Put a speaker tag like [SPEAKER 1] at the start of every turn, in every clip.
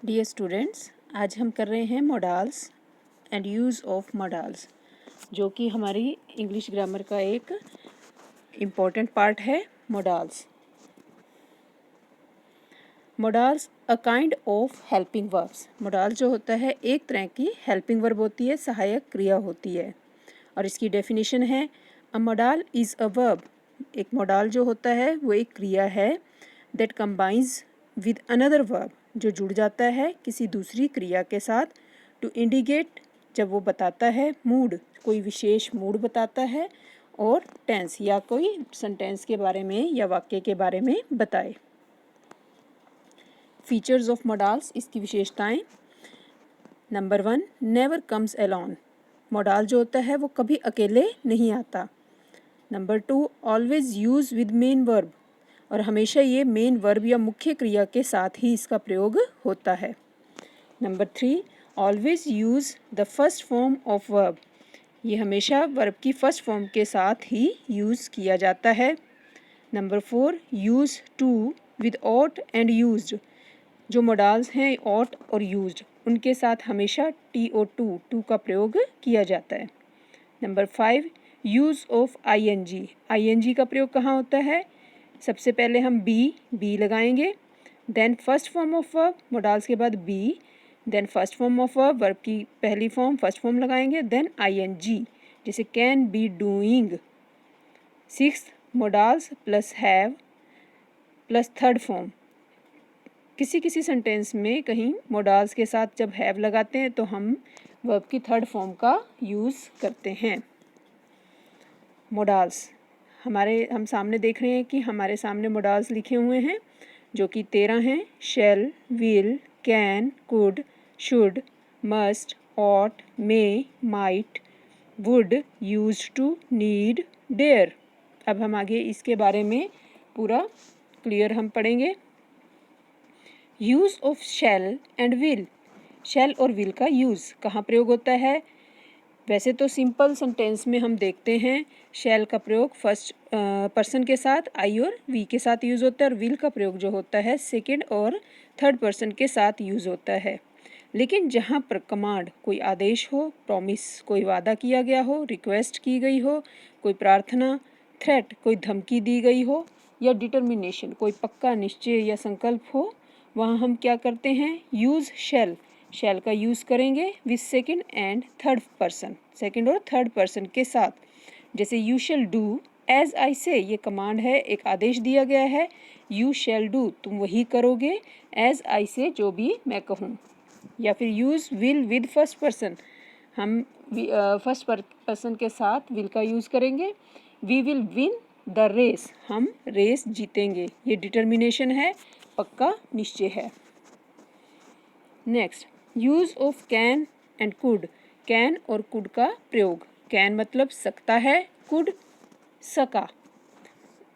[SPEAKER 1] Dear students, आज हम कर रहे हैं modals and use of modals, जो कि हमारी इंग्लिश ग्रामर का एक इम्पॉर्टेंट पार्ट है। Modals modals a kind of helping verbs. Modal जो होता है एक तरह की हेल्पिंग वर्ब होती है, सहायक क्रिया होती है। और इसकी डेफिनेशन है अ मोडाल इज़ अ वर्ब। एक मोडाल जो होता है वो एक क्रिया है that combines with another verb, जो जुड़ जाता है किसी दूसरी क्रिया के साथ, टू इंडिकेट, जब वो बताता है मूड, कोई विशेष मूड बताता है, और टेंस या कोई सेंटेंस के बारे में या वाक्य के बारे में बताए। फीचर्स ऑफ मोडाल्स, इसकी विशेषताएं। Number 1, never comes alone. Modal जो होता है वो कभी अकेले नहीं आता। Number 2, always use with main verb, और हमेशा ये मेन वर्ब या मुख्य क्रिया के साथ ही इसका प्रयोग होता है। Number 3, always use the first form of verb, ये हमेशा वर्ब की फर्स्ट फॉर्म के साथ ही यूज़ किया जाता है। Number 4, use to with ought and used, जो मोडाल्स हैं ऑट और यूज्ड, उनके साथ हमेशा टू का प्रयोग किया जाता है। नंबर 5, यूज़ ऑफ आईएनजी का प्रयोग कहाँ होता है? सबसे पहले हम बी लगाएंगे, then first form of verb, modals के बाद be, then first form of verb, verb की पहली फॉर्म फर्स्ट फॉर्म लगाएंगे, देन आईएनजी, जैसे can be doing. 6, modals plus have plus third form. किसी किसी सेंटेंस में कहीं मोडाल्स के साथ जब हैव लगाते हैं तो हम वर्ब की थर्ड फॉर्म का यूज़ करते हैं। मोडाल्स हम सामने देख रहे हैं कि हमारे सामने मोडाल्स लिखे हुए हैं, जो कि 13 हैं। Shall, will, can, could, should, must, ought, may, might, would, used to, need, dare. अब हम आगे इसके बारे में पूरा क्लियर हम पढ़ेंगे। Use of shall and will. Shall और विल का यूज़ कहाँ प्रयोग होता है? वैसे तो सिंपल सेंटेंस में हम देखते हैं शैल का प्रयोग फर्स्ट पर्सन के साथ आई और वी के साथ यूज़ होता है, और विल का प्रयोग जो होता है सेकंड और थर्ड पर्सन के साथ यूज़ होता है। लेकिन जहाँ पर कमांड, कोई आदेश हो, प्रॉमिस, कोई वादा किया गया हो, रिक्वेस्ट की गई हो, कोई प्रार्थना, थ्रेट, कोई धमकी दी गई हो, या डिटर्मिनेशन, कोई पक्का निश्चय या संकल्प हो, वहाँ हम क्या करते हैं? यूज़ शैल का यूज़ करेंगे with second and third person, second और थर्ड पर्सन के साथ। जैसे you shall do as I say, ये कमांड है, एक आदेश दिया गया है। यू शैल डू, तुम वही करोगे, एज आई से, जो भी मैं कहूँ। या फिर use will with first person, हम फर्स्ट पर्सन के साथ विल का यूज़ करेंगे। We will win the race, हम रेस जीतेंगे, ये डिटर्मिनेशन है, पक्का निश्चय है। Next, use of can and could. Can और कुड का प्रयोग। कैन मतलब सकता है, कुड सका।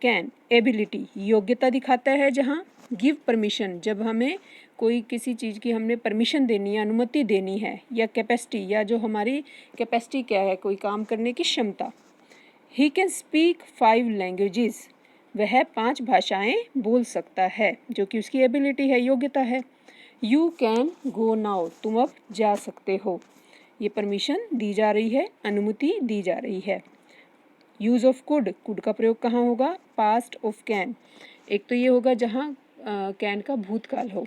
[SPEAKER 1] कैन एबिलिटी, योग्यता दिखाता है जहाँ। गिव परमिशन, जब हमें कोई किसी चीज़ की हमने परमिशन देनी है, अनुमति देनी है। या कैपेसिटी, या जो हमारी कैपेसिटी क्या है, कोई काम करने की क्षमता। ही कैन स्पीक 5 लैंग्वेजेस, वह 5 भाषाएं बोल सकता है, जो कि उसकी एबिलिटी है, योग्यता है। यू कैन गो नाउ, तुम अब जा सकते हो, ये परमिशन दी जा रही है, अनुमति दी जा रही है। यूज़ ऑफ कुड, कुड का प्रयोग कहाँ होगा? Past of can. एक तो ये होगा जहाँ कैन का भूतकाल हो।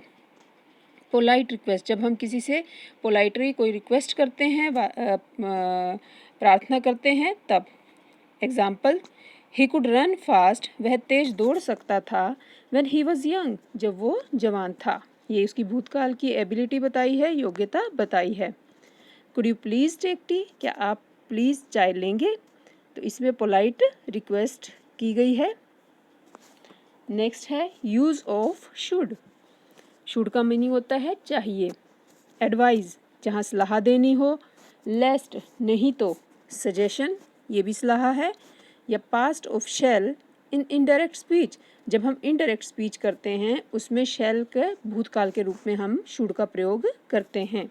[SPEAKER 1] पोलाइट रिक्वेस्ट, जब हम किसी से पोलाइटली कोई रिक्वेस्ट करते हैं, प्रार्थना करते हैं, तब। Example, he could run fast, वह तेज दौड़ सकता था। व्हेन ही वॉज यंग, जब वो जवान था, ये उसकी भूतकाल की एबिलिटी बताई है, योग्यता बताई है। Could you please take tea, क्या आप प्लीज़ चाय लेंगे? तो इसमें पोलाइट रिक्वेस्ट की गई है। नेक्स्ट है यूज़ ऑफ शुड। शुड का मीनिंग होता है चाहिए। एडवाइज, जहाँ सलाह देनी हो। लेस्ट, नहीं तो। सजेशन, ये भी सलाह है। या past of shall in indirect speech, जब हम इनडायरेक्ट स्पीच करते हैं उसमें शैल के भूतकाल के रूप में हम शुड का प्रयोग करते हैं।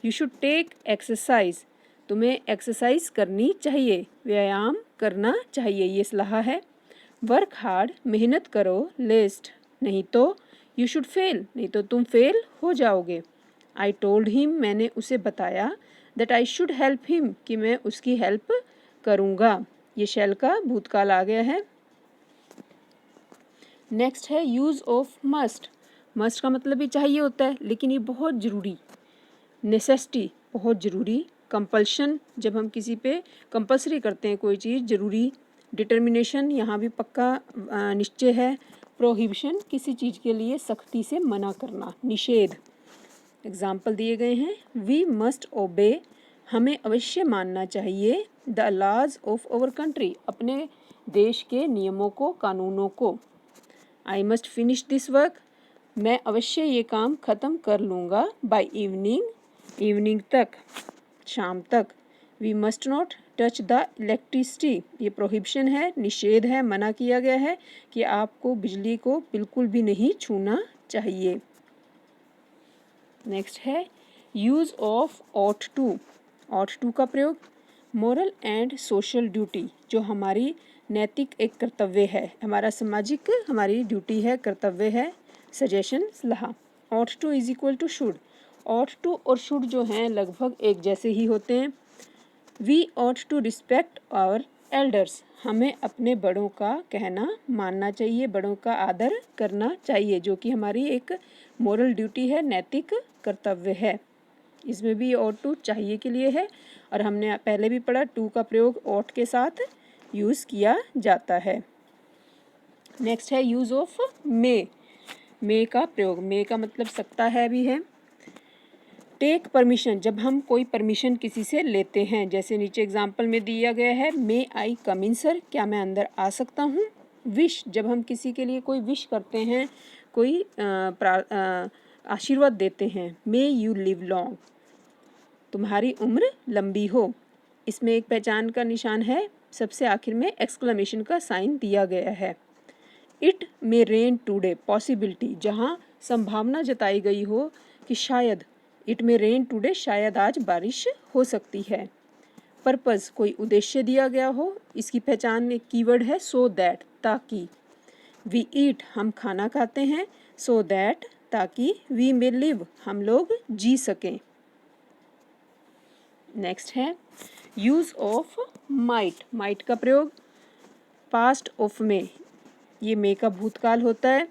[SPEAKER 1] यू शुड टेक एक्सरसाइज, तुम्हें एक्सरसाइज करनी चाहिए, व्यायाम करना चाहिए, ये सलाह है। वर्क हार्ड, मेहनत करो। लेस्ट, नहीं तो। यू शुड फेल, नहीं तो तुम फेल हो जाओगे। आई टोल्ड हिम, मैंने उसे बताया, that I should help him, कि मैं उसकी हेल्प करूँगा। ये शैल का भूतकाल आ गया है। नेक्स्ट है यूज़ ऑफ मस्ट। मस्ट का मतलब भी चाहिए होता है, लेकिन ये बहुत ज़रूरी, नेसेसिटी बहुत ज़रूरी, कंपल्शन जब हम किसी पे कंपल्सरी करते हैं कोई चीज़, ज़रूरी, डिटर्मिनेशन यहाँ भी पक्का निश्चय है, प्रोहिबिशन किसी चीज़ के लिए सख्ती से मना करना, निषेध। एग्जाम्पल दिए गए हैं, वी मस्ट ओबे, हमें अवश्य मानना चाहिए, the laws of our country, अपने देश के नियमों को, कानूनों को। I must finish this work, मैं अवश्य ये काम ख़त्म कर लूँगा, बाय इवनिंग, इवनिंग तक, शाम तक। We must not touch the electricity, ये प्रोहिबिशन है, निषेध है, मना किया गया है कि आपको बिजली को बिल्कुल भी नहीं छूना चाहिए। नेक्स्ट है use of ought to. Ought to का प्रयोग, मोरल एंड सोशल ड्यूटी, जो हमारी नैतिक एक कर्तव्य है, हमारा सामाजिक हमारी ड्यूटी है, कर्तव्य है, सजेशन, सलाह। Ought to is equal to should. Ought to और शुड जो हैं लगभग एक जैसे ही होते हैं। We ought to respect our elders, हमें अपने बड़ों का कहना मानना चाहिए, बड़ों का आदर करना चाहिए, जो कि हमारी एक मोरल ड्यूटी है, नैतिक कर्तव्य है। इसमें भी ऑट टू चाहिए के लिए है, और हमने पहले भी पढ़ा टू का प्रयोग ऑट के साथ यूज़ किया जाता है। नेक्स्ट है यूज़ ऑफ मे। मे का प्रयोग, मे का मतलब सकता है भी है। टेक परमिशन, जब हम कोई परमिशन किसी से लेते हैं, जैसे नीचे एग्जाम्पल में दिया गया है, मे आई कम इन सर, क्या मैं अंदर आ सकता हूँ। विश, जब हम किसी के लिए कोई विश करते हैं, कोई आशीर्वाद देते हैं, मे यू लिव लॉन्ग, तुम्हारी उम्र लंबी हो। इसमें एक पहचान का निशान है, सबसे आखिर में एक्सक्लेमेशन का साइन दिया गया है। It may rain today, possibility, जहाँ संभावना जताई गई हो कि शायद, इट मे रेन टुडे, शायद आज बारिश हो सकती है। पर्पस, कोई उद्देश्य दिया गया हो, इसकी पहचान एक कीवर्ड है सो दैट, ताकि। वी ईट, हम खाना खाते हैं, सो दैट, ताकि। वी मे लिव, हम लोग जी सकें। नेक्स्ट है यूज़ ऑफ माइट। माइट का प्रयोग पास्ट ऑफ में, ये मे का भूतकाल होता है।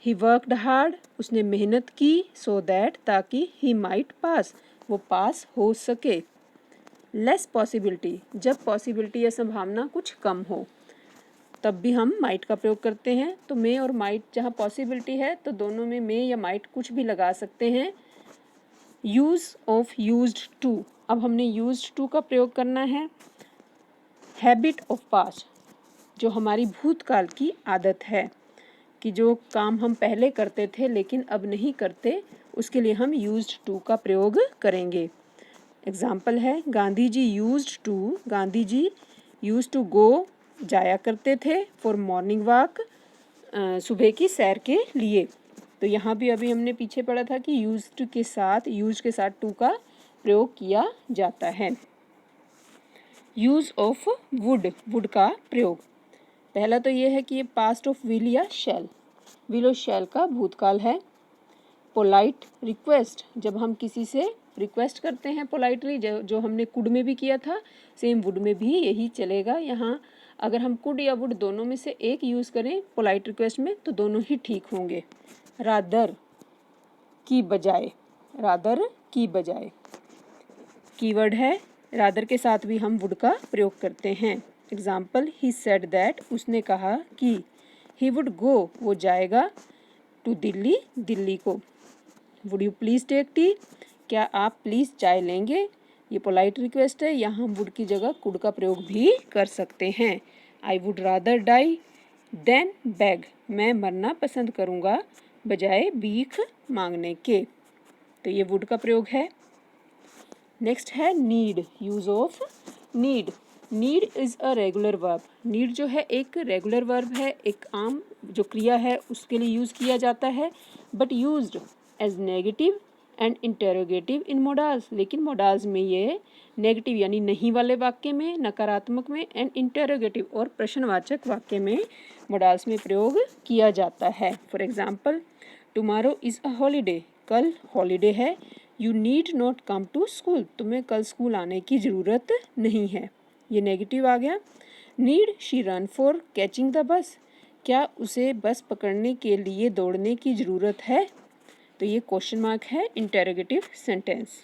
[SPEAKER 1] ही वर्कड हार्ड, उसने मेहनत की, सो दैट, ताकि। ही माइट पास, वो पास हो सके। लेस पॉसिबिलिटी, जब पॉसिबिलिटी या संभावना कुछ कम हो, तब भी हम माइट का प्रयोग करते हैं। तो मे और माइट, जहाँ पॉसिबिलिटी है तो दोनों में मे या माइट कुछ भी लगा सकते हैं। यूज़ ऑफ यूज्ड टू, अब हमने यूज्ड टू का प्रयोग करना है। हैबिट ऑफ पास्ट, जो हमारी भूतकाल की आदत है, कि जो काम हम पहले करते थे लेकिन अब नहीं करते, उसके लिए हम यूज्ड टू का प्रयोग करेंगे। एग्जाम्पल है, Gandhi ji used to, Gandhi ji used to go, जाया करते थे, फॉर मॉर्निंग वॉक, सुबह की सैर के लिए। तो यहाँ भी अभी हमने पीछे पढ़ा था कि यूज्ड के साथ, यूज के साथ टू का प्रयोग किया जाता है। यूज़ ऑफ वुड, वुड का प्रयोग, पहला तो ये है कि ये पास्ट ऑफ विल या शैल, विल और शैल का भूतकाल है। पोलाइट रिक्वेस्ट, जब हम किसी से रिक्वेस्ट करते हैं पोलाइटली, जो हमने कुड में भी किया था, सेम वुड में भी यही चलेगा। यहाँ अगर हम कुड या वुड दोनों में से एक यूज़ करें पोलाइट रिक्वेस्ट में तो दोनों ही ठीक होंगे। रादर की बजाय, रादर की बजाय कीवर्ड है, रादर के साथ भी हम वुड का प्रयोग करते हैं। एग्जाम्पल, ही सेड दैट, उसने कहा कि। ही वुड गो, वो जाएगा, टू दिल्ली, दिल्ली को। Would you please take tea, क्या आप प्लीज़ चाय लेंगे, ये पोलाइट रिक्वेस्ट है, यहाँ हम वुड की जगह कुड का प्रयोग भी कर सकते हैं। I would rather die than beg, मैं मरना पसंद करूँगा बजाय भीख मांगने के। तो ये वुड का प्रयोग है। नेक्स्ट है need, use of need. Need is a regular verb, need जो है एक रेगुलर वर्ब है, एक आम जो क्रिया है उसके लिए यूज़ किया जाता है, but used as negative and interrogative in modals, लेकिन मोडाल्स में ये नेगेटिव यानी नहीं वाले वाक्य में, नकारात्मक में, एंड इंटेरोगेटिव और प्रश्नवाचक वाक्य में मोडाल्स में प्रयोग किया जाता है। For example, tomorrow is a holiday, कल हॉलीडे है। You need not come to school, तुम्हें कल स्कूल आने की ज़रूरत नहीं है, ये नेगेटिव आ गया। Need she run for catching the bus, क्या उसे बस पकड़ने के लिए दौड़ने की ज़रूरत है, तो ये क्वेश्चन मार्क है, इंटेरोगेटिव सेंटेंस।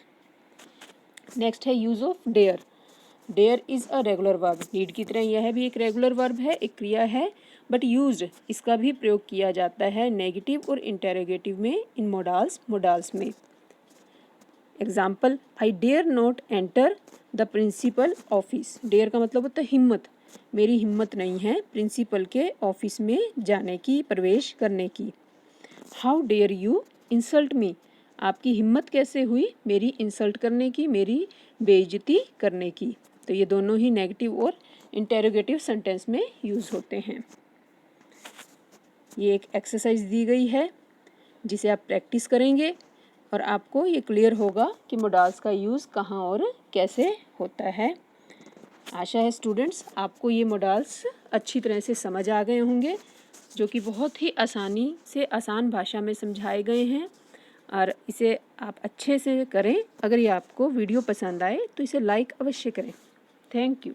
[SPEAKER 1] नेक्स्ट है use of dare. Dare is a regular verb, need की तरह यह भी एक रेगुलर वर्ब है, एक क्रिया है, बट यूज्ड इसका भी प्रयोग किया जाता है नेगेटिव और इंटेरोगेटिव में, इन मोडाल्स में। Example, I dare not enter the principal office, dare का मतलब होता है हिम्मत, मेरी हिम्मत नहीं है प्रिंसिपल के ऑफिस में जाने की, प्रवेश करने की। How dare you insult me, आपकी हिम्मत कैसे हुई मेरी इंसल्ट करने की, मेरी बेइज्जती करने की, तो ये दोनों ही नेगेटिव और इंटेरोगेटिव सेंटेंस में यूज़ होते हैं। ये एक एक्सरसाइज दी गई है जिसे आप प्रैक्टिस करेंगे और आपको ये क्लियर होगा कि मोडाल्स का यूज़ कहाँ और कैसे होता है। आशा है स्टूडेंट्स आपको ये मोडाल्स अच्छी तरह से समझ आ गए होंगे, जो कि बहुत ही आसानी से आसान भाषा में समझाए गए हैं, और इसे आप अच्छे से करें। अगर ये आपको वीडियो पसंद आए तो इसे लाइक अवश्य करें। Thank you.